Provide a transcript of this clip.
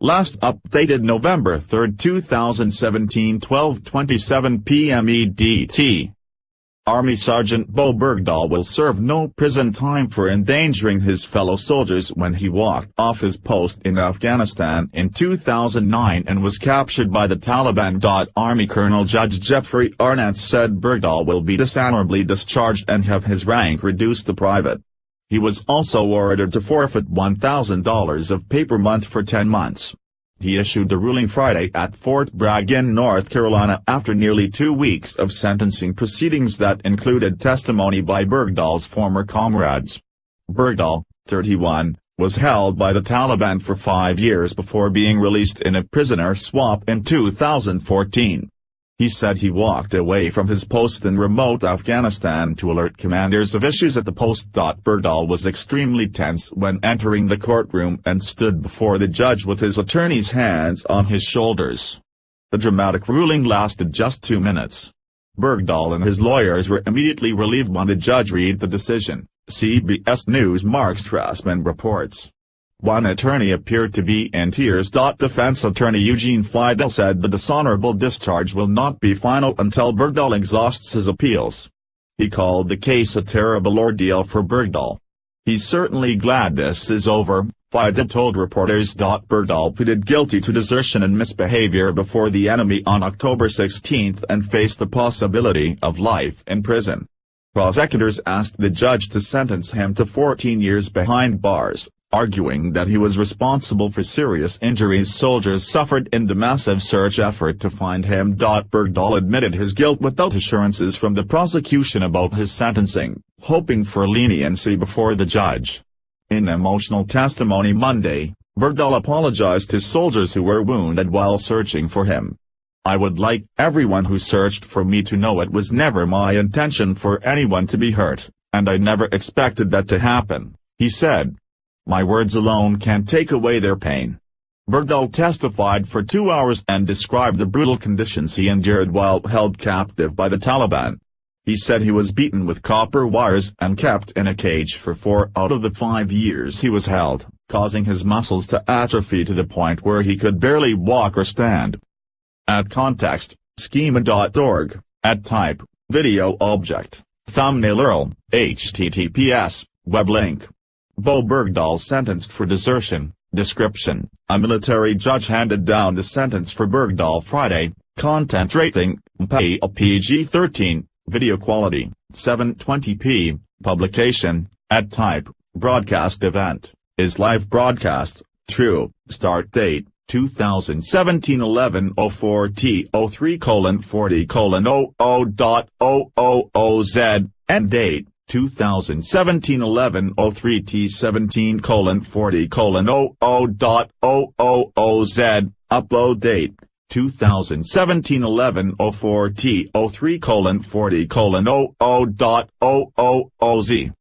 Last updated November 3, 2017, 12:27 p.m. EDT. Army Sergeant Bo Bergdahl will serve no prison time for endangering his fellow soldiers when he walked off his post in Afghanistan in 2009 and was captured by the Taliban. Army Colonel Judge Jeffrey Arnott said Bergdahl will be dishonorably discharged and have his rank reduced to private. He was also ordered to forfeit $1,000 of paper month for 10 months. He issued the ruling Friday at Fort Bragg in North Carolina after nearly 2 weeks of sentencing proceedings that included testimony by Bergdahl's former comrades. Bergdahl, 31, was held by the Taliban for 5 years before being released in a prisoner swap in 2014. He said he walked away from his post in remote Afghanistan to alert commanders of issues at the post. Bergdahl was extremely tense when entering the courtroom and stood before the judge with his attorney's hands on his shoulders. The dramatic ruling lasted just 2 minutes. Bergdahl and his lawyers were immediately relieved when the judge read the decision, CBS News' Mark Strassman reports. One attorney appeared to be in tears. Defense attorney Eugene Fidel said the dishonorable discharge will not be final until Bergdahl exhausts his appeals. He called the case a terrible ordeal for Bergdahl. He's certainly glad this is over, Fidel told reporters. Bergdahl pleaded guilty to desertion and misbehavior before the enemy on October 16 and faced the possibility of life in prison. Prosecutors asked the judge to sentence him to 14 years behind bars, arguing that he was responsible for serious injuries soldiers suffered in the massive search effort to find him. Bergdahl admitted his guilt without assurances from the prosecution about his sentencing, hoping for leniency before the judge. In emotional testimony Monday, Bergdahl apologized to soldiers who were wounded while searching for him. "I would like everyone who searched for me to know it was never my intention for anyone to be hurt, and I never expected that to happen," he said. "My words alone can't take away their pain." Bergdahl testified for 2 hours and described the brutal conditions he endured while held captive by the Taliban. He said he was beaten with copper wires and kept in a cage for 4 out of the 5 years he was held, causing his muscles to atrophy to the point where he could barely walk or stand. At context, schema.org, at type, video object, thumbnail URL, https, web link. Bo Bergdahl sentenced for desertion. Description: a military judge handed down the sentence for Bergdahl Friday. Content rating: PG-13. Video quality: 720p. Publication: at type, broadcast event, is live broadcast, true. Start date: 2017 11/03:40:00.00.000Z. End date: 2017 11/03:40:00.000Z. Upload date: 2017 11/04/03:40:00.000Z.